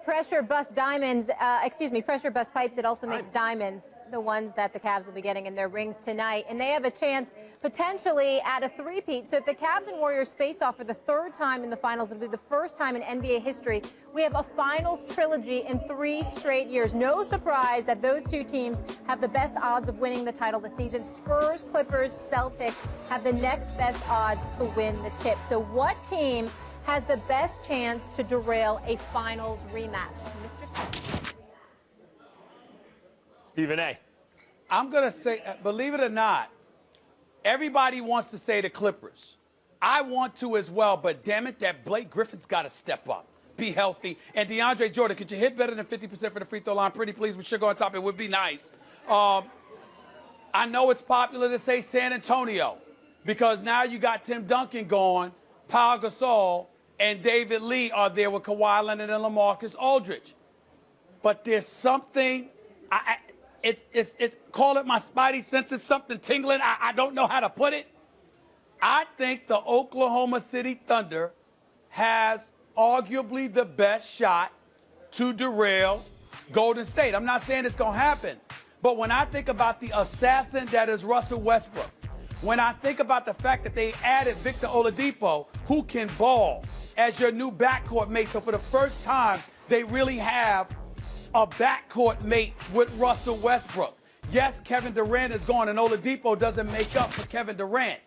pressure bust diamonds, pressure bust pipes. It also makes diamonds, the ones that the Cavs will be getting in their rings tonight. And they have a chance potentially at a three-peat. So if the Cavs and Warriors face off for the third time in the finals, it'll be the first time in NBA history we have a finals trilogy in 3 straight years. No surprise that those two teams have the best odds of winning the title this season. Spurs, Clippers, Celtics have the next best odds to win the chip. So what team has the best chance to derail a finals rematch? Mr. Stephen A. I'm going to say, believe it or not, everybody wants to say the Clippers. I want to as well, but damn it, that Blake Griffin's got to step up, be healthy. And DeAndre Jordan, could you hit better than 50% for the free throw line? Pretty please, with sugar on top, it would be nice. I know it's popular to say San Antonio because now you got Tim Duncan gone, Pau Gasol, and David Lee are there with Kawhi Leonard and LaMarcus Aldridge. But there's something, it's call it my spidey senses, something tingling. I don't know how to put it. I think the Oklahoma City Thunder has arguably the best shot to derail Golden State. I'm not saying it's going to happen. But when I think about the assassin that is Russell Westbrook, when I think about the fact that they added Victor Oladipo, who can ball, as your new backcourt mate. So for the first time, they really have a backcourt mate with Russell Westbrook. Yes, Kevin Durant is gone, and Oladipo doesn't make up for Kevin Durant.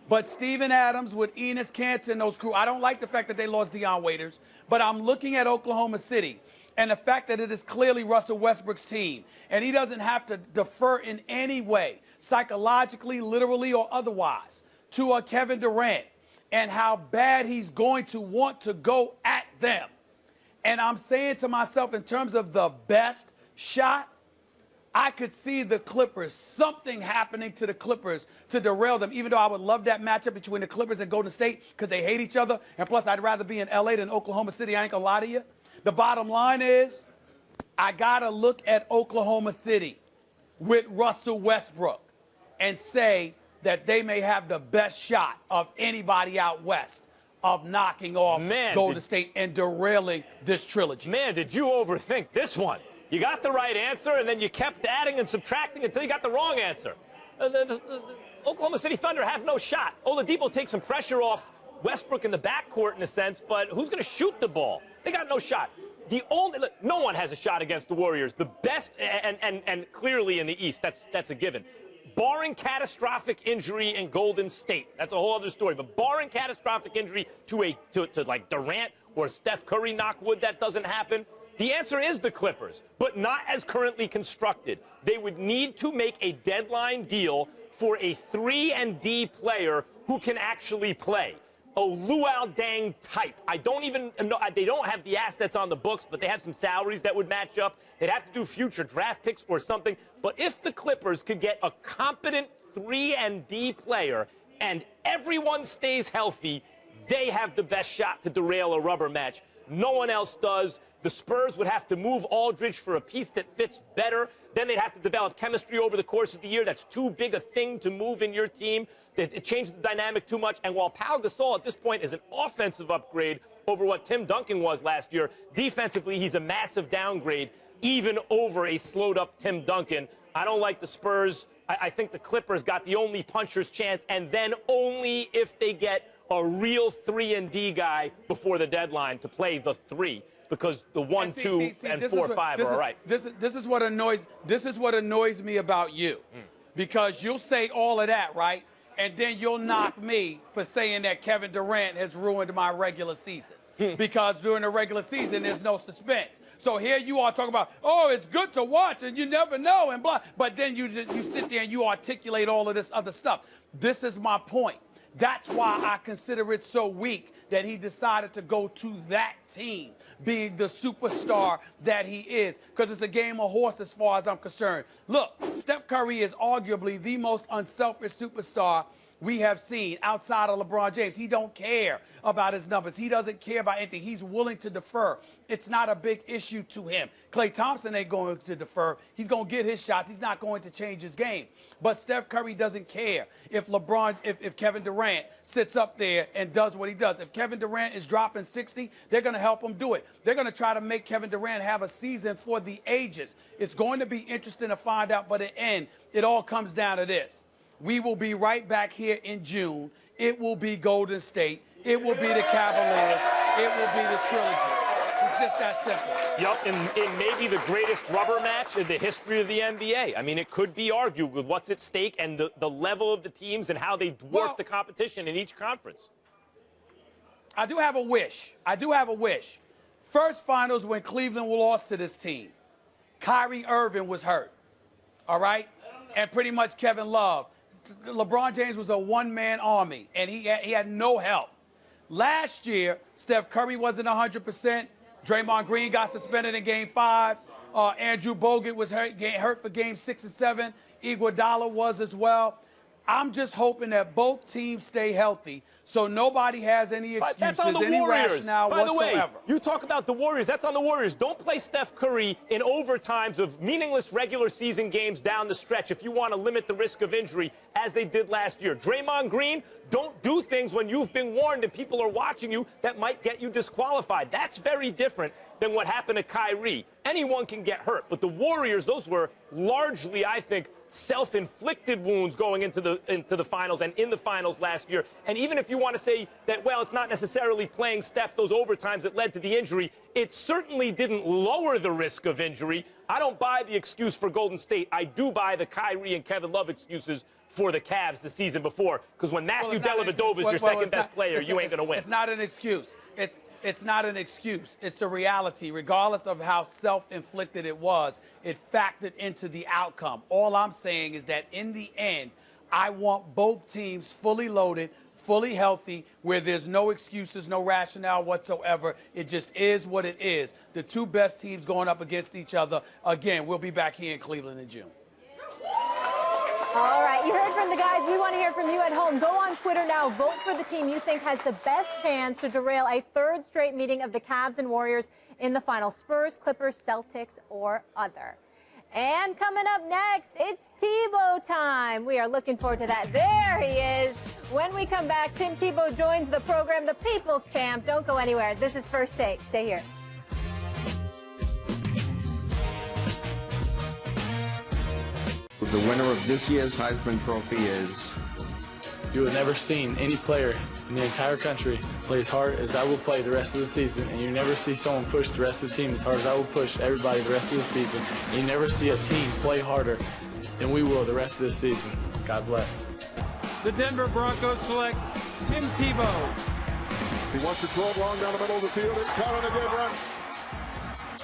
But Steven Adams with Enes Kanter and those crew, I don't like the fact that they lost Dion Waiters, but I'm looking at Oklahoma City and the fact that it is clearly Russell Westbrook's team, and he doesn't have to defer in any way, psychologically, literally, or otherwise, to Kevin Durant, and how bad he's going to want to go at them. And I'm saying to myself, in terms of the best shot, I could see the Clippers, something happening to the Clippers to derail them, even though I would love that matchup between the Clippers and Golden State because they hate each other. And plus, I'd rather be in L.A. than Oklahoma City. I ain't gonna lie to you. The bottom line is, I got to look at Oklahoma City with Russell Westbrook and say that they may have the best shot of anybody out west of knocking off Golden State and derailing this trilogy. Man, did you overthink this one? You got the right answer, and then you kept adding and subtracting until you got the wrong answer. The Oklahoma City Thunder have no shot. Oladipo takes some pressure off Westbrook in the backcourt in a sense, but who's going to shoot the ball? They got no shot. No one has a shot against the Warriors. The best, and clearly in the East, that's a given. Barring catastrophic injury in Golden State, that's a whole other story. But barring catastrophic injury to like Durant or Steph Curry, knock wood, that doesn't happen. The answer is the Clippers, but not as currently constructed. They would need to make a deadline deal for a 3-and-D player who can actually play. A Luol Deng type. I don't even know. They don't have the assets on the books, but they have some salaries that would match up. They'd have to do future draft picks or something. But if the Clippers could get a competent 3-and-D player and everyone stays healthy, they have the best shot to derail a rubber match. No one else does. The Spurs would have to move Aldridge for a piece that fits better. Then they'd have to develop chemistry over the course of the year. That's too big a thing to move in your team. It changes the dynamic too much. And while Pau Gasol at this point is an offensive upgrade over what Tim Duncan was last year, defensively he's a massive downgrade, even over a slowed-up Tim Duncan. I don't like the Spurs. I think the Clippers got the only puncher's chance, and then only if they get a real 3-and-D guy before the deadline to play the 3. Because the 1, 2, and 4, 5 are all right. This is what annoys me about you, because you'll say all of that, right, and then you'll knock me for saying that Kevin Durant has ruined my regular season, because during the regular season there's no suspense. So here you are talking about, oh, it's good to watch and you never know and blah, but then you sit there and you articulate all of this other stuff. This is my point. That's why I consider it so weak that he decided to go to that team, being the superstar that he is, because it's a game of horse as far as I'm concerned. Look, Steph Curry is arguably the most unselfish superstar we have seen outside of LeBron James. He don't care about his numbers. He doesn't care about anything. He's willing to defer. It's not a big issue to him. Klay Thompson ain't going to defer. He's going to get his shots. He's not going to change his game. But Steph Curry doesn't care if if Kevin Durant sits up there and does what he does. If Kevin Durant is dropping 60, they're going to help him do it. They're going to try to make Kevin Durant have a season for the ages. It's going to be interesting to find out, but at the end, it all comes down to this. We will be right back here in June. It will be Golden State. It will be the Cavaliers. It will be the trilogy. It's just that simple. Yup, and maybe the greatest rubber match in the history of the NBA. I mean, it could be argued with what's at stake and the level of the teams and how they dwarf the competition in each conference. I do have a wish. First finals when Cleveland lost to this team. Kyrie Irving was hurt. All right? And pretty much Kevin Love. LeBron James was a one-man army, and he had no help. Last year, Steph Curry wasn't 100%. Draymond Green got suspended in Game 5. Andrew Bogut was hurt for Game 6 and 7. Iguodala was as well. I'm just hoping that both teams stay healthy so nobody has any excuses, that's on the any Warriors. rationale By whatsoever. the way, you talk about the Warriors. That's on the Warriors. Don't play Steph Curry in overtimes of meaningless regular season games down the stretch if you want to limit the risk of injury, as they did last year. Draymond Green, don't do things when you've been warned and people are watching you that might get you disqualified. That's very different than what happened to Kyrie. Anyone can get hurt, but the Warriors, those were largely, I think, self-inflicted wounds going into the finals and in the finals last year. And even if you want to say that, well, it's not necessarily playing Steph those overtimes that led to the injury, it certainly didn't lower the risk of injury. I don't buy the excuse for Golden State. I do buy the Kyrie and Kevin Love excuses for the Cavs the season before. Because when Matthew Dellavedova is your second-best player, you ain't going to win. It's not an excuse. It's not an excuse. It's a reality. Regardless of how self-inflicted it was, it factored into the outcome. All I'm saying is that in the end, I want both teams fully loaded, fully healthy, where there's no excuses, no rationale whatsoever. It just is what it is. The two best teams going up against each other. Again, we'll be back here in Cleveland in June. All right, you heard from the guys. We want to hear from you at home. Go on Twitter now. Vote for the team you think has the best chance to derail a third straight meeting of the Cavs and Warriors in the final. Spurs, Clippers, Celtics, or other. And coming up next, it's Tebow time. We are looking forward to that. There he is. When we come back, Tim Tebow joins the program, the People's Champ. Don't go anywhere. This is First Take. Stay here. The winner of this year's Heisman Trophy is... You have never seen any player in the entire country play as hard as I will play the rest of the season, and you never see someone push the rest of the team as hard as I will push everybody the rest of the season. And you never see a team play harder than we will the rest of this season. God bless. The Denver Broncos select Tim Tebow. He wants to throw it long down the middle of the field. It's Kellerman again, run.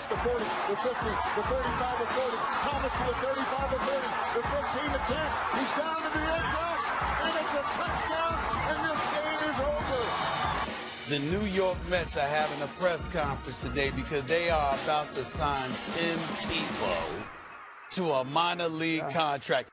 The 40, the 50, the 35, the 40. Thomas to the 35, the 30, the 15, the 10. He's down to the end zone, and it's a touchdown, and this game is over. The New York Mets are having a press conference today because they are about to sign Tim Tebow to a minor league contract.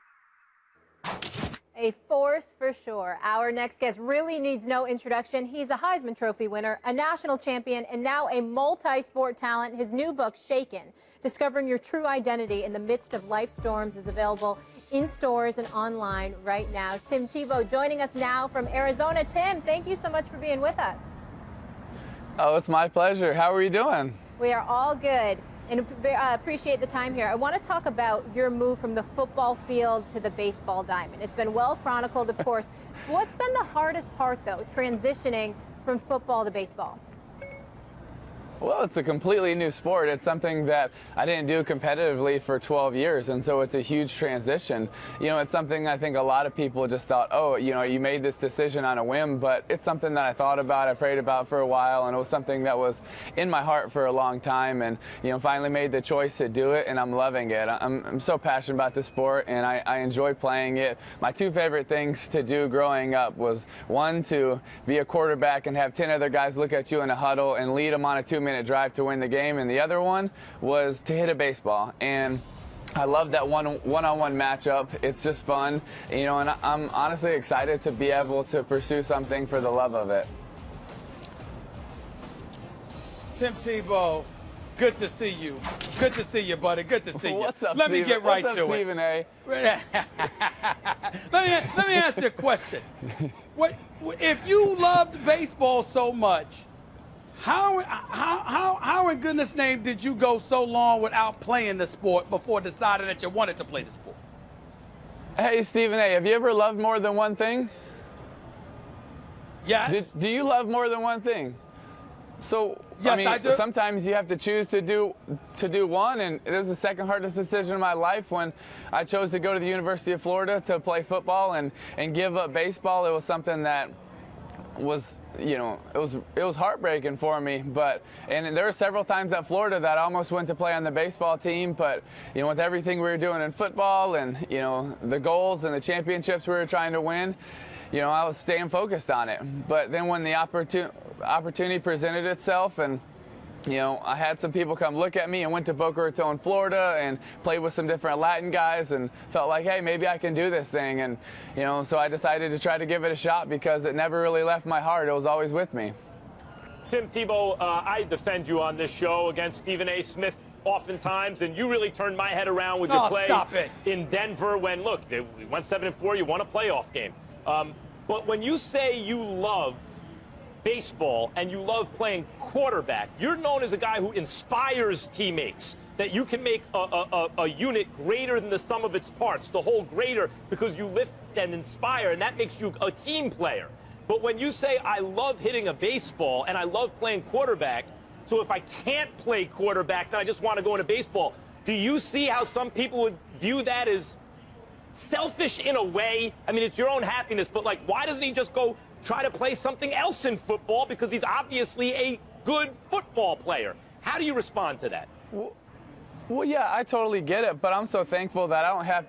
A force for sure. Our next guest really needs no introduction. He's a Heisman Trophy winner, a national champion, and now a multi-sport talent. His new book, Shaken, Discovering Your True Identity in the Midst of Life Storms, is available in stores and online right now. Tim Tebow joining us now from Arizona. Tim, thank you so much for being with us. Oh, it's my pleasure. How are you doing? We are all good. And appreciate the time here. I want to talk about your move from the football field to the baseball diamond. It's been well chronicled, of course. What's been the hardest part, though, transitioning from football to baseball? Well, it's a completely new sport. It's something that I didn't do competitively for 12 years, and so it's a huge transition. You know, it's something I think a lot of people just thought, oh, you know, you made this decision on a whim, but it's something that I thought about, I prayed about for a while, and it was something that was in my heart for a long time, and, you know, finally made the choice to do it, and I'm loving it. I'm so passionate about the sport, and I enjoy playing it. My two favorite things to do growing up was, one, to be a quarterback and have 10 other guys look at you in a huddle and lead them on a 2-minute drive to win the game, and the other one was to hit a baseball. And I love that one-on-one matchup. It's just fun, you know, and I'm honestly excited to be able to pursue something for the love of it. Tim Tebow, good to see you. Good to see you, buddy. Good to see you. What's up, Let me get right What's up, to it. Stephen A? let me ask you a question. If you loved baseball so much, how in goodness name did you go so long without playing the sport before deciding that you wanted to play the sport? Hey, Stephen A, have you ever loved more than one thing? Yes. Do you love more than one thing? So, Yes, I mean, I do. sometimes you have to choose to do one, and it was the second hardest decision in my life when I chose to go to the University of Florida to play football and give up baseball. It was something that was, you know, it was heartbreaking for me. And there were several times at Florida that I almost went to play on the baseball team, but, you know, with everything we were doing in football and, you know, the goals and the championships we were trying to win, you know, I was staying focused on it. But then when the opportunity presented itself, and, you know, I had some people come look at me, and went to Boca Raton, Florida, and played with some different Latin guys, and felt like, hey, maybe I can do this thing. And, you know, so I decided to try to give it a shot because it never really left my heart. It was always with me. Tim Tebow, I defend you on this show against Stephen A. Smith oftentimes, and you really turned my head around with your play in Denver when, look, we went 7-4, you won a playoff game. But when you say you love baseball and you love playing quarterback, you're known as a guy who inspires teammates, that you can make a unit greater than the sum of its parts, the whole greater, because you lift and inspire, and that makes you a team player. But when you say, I love hitting a baseball and I love playing quarterback, so if I can't play quarterback, then I just want to go into baseball, do you see how some people would view that as selfish in a way? I mean, it's your own happiness, but, like, why doesn't he just go try to play something else in football, because he's obviously a good football player? How do you respond to that? Well, yeah, I totally get it, but I'm so thankful that I don't have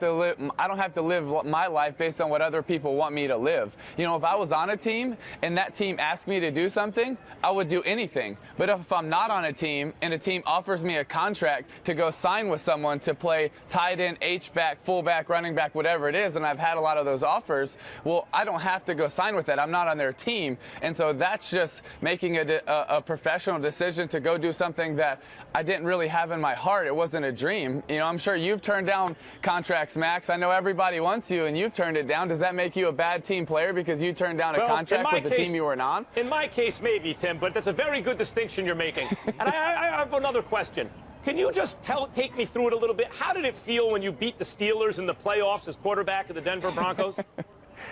to live my life based on what other people want me to live. You know, if I was on a team and that team asked me to do something, I would do anything. But if I'm not on a team and a team offers me a contract to go sign with someone to play tight end, H-back, fullback, running back, whatever it is, and I've had a lot of those offers, well, I don't have to go sign with that. I'm not on their team. And so that's just making a professional decision to go do something that I didn't really have in my heart. It wasn't a dream. You know, I'm sure you've turned down contracts, Max. I know everybody wants you, and you've turned it down. Does that make you a bad team player because you turned down a contract with the team you were on? In my case, maybe, Tim, but that's a very good distinction you're making. And I have another question. Can you just take me through it a little bit? How did it feel when you beat the Steelers in the playoffs as quarterback of the Denver Broncos?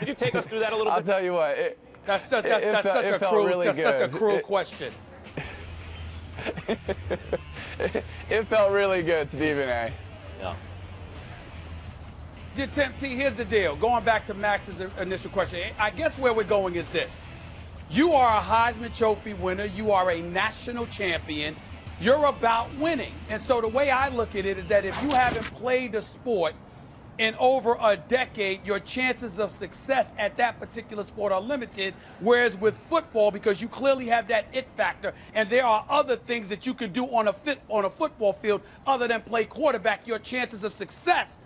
Could you take us through that a little bit? I'll tell you what. That's such a cruel question. It felt really good, Stephen A. Yeah, Tim, see, here's the deal. Going back to Max's initial question, I guess where we're going is this. You are a Heisman Trophy winner. You are a national champion. You're about winning. And so the way I look at it is that if you haven't played the sport in over a decade, your chances of success at that particular sport are limited, whereas with football, because you clearly have that it factor, and there are other things that you can do on a football field other than play quarterback, your chances of success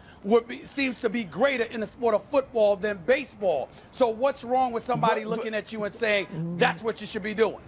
seems to be greater in the sport of football than baseball. So what's wrong with somebody looking at you and saying that's what you should be doing?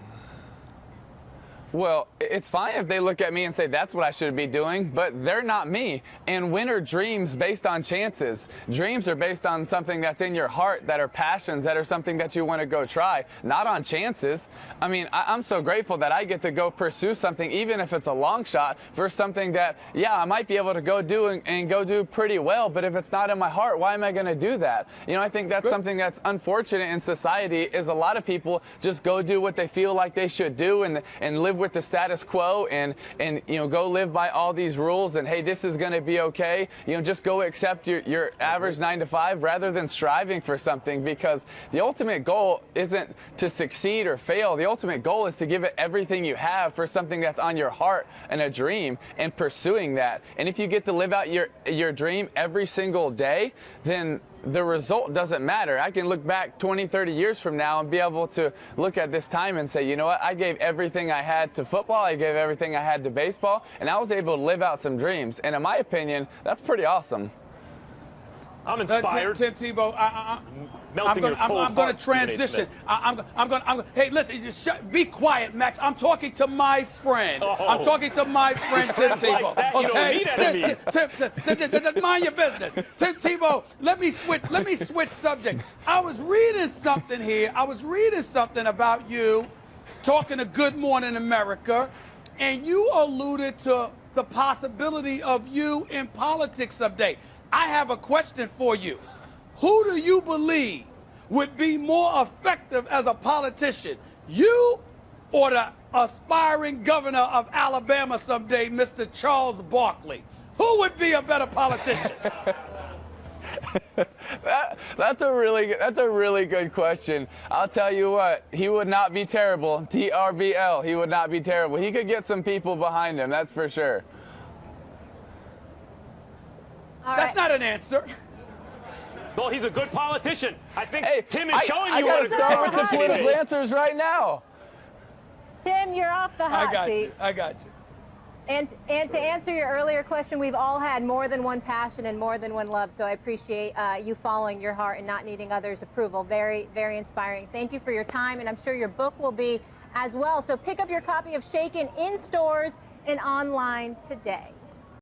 Well, it's fine if they look at me and say that's what I should be doing, but they're not me. And when are dreams based on chances? Dreams are based on something that's in your heart, that are passions, that are something that you want to go try, not on chances. I mean, I'm so grateful that I get to go pursue something, even if it's a long shot, for something that, yeah, I might be able to go do and go do pretty well, but if it's not in my heart, why am I going to do that? You know, I think that's something that's unfortunate in society, is a lot of people just go do what they feel like they should do and live with the status quo and you know, go live by all these rules, and hey, this is going to be okay, you know, just go accept your average 9 to 5 rather than striving for something, because the ultimate goal isn't to succeed or fail. The ultimate goal is to give it everything you have for something that's on your heart and a dream, and pursuing that. And if you get to live out your dream every single day, then the result doesn't matter. I can look back 20, 30 years from now and be able to look at this time and say, you know what, I gave everything I had to football, I gave everything I had to baseball, and I was able to live out some dreams. And in my opinion, that's pretty awesome. I'm inspired. Tim Tebow, Melting your cold I'm going heart, to transition. Hey, listen, just be quiet, Max. I'm talking to my friend. Oh. I'm talking to my friend, Tim Tebow. That, you don't need enemies. Tim, mind your business. Tim Tebow, let me switch subjects. I was reading something here. I was reading something about you talking to Good Morning America, and you alluded to the possibility of you in politics someday. I have a question for you. Who do you believe would be more effective as a politician, you or the aspiring governor of Alabama someday, Mr. Charles Barkley? Who would be a better politician? That's a really good question. I'll tell you what, he would not be terrible. TRBL, he would not be terrible. He could get some people behind him, that's for sure. That's not an answer. Well, he's a good politician. I think Hey, Tim is showing you I what a gotta good start with the politician political is. answers right now. Tim, you're off the hot seat. I got you. And to answer your earlier question, we've all had more than one passion and more than one love. So I appreciate you following your heart and not needing others' approval. Very, very inspiring. Thank you for your time, and I'm sure your book will be as well. So pick up your copy of Shaken in stores and online today.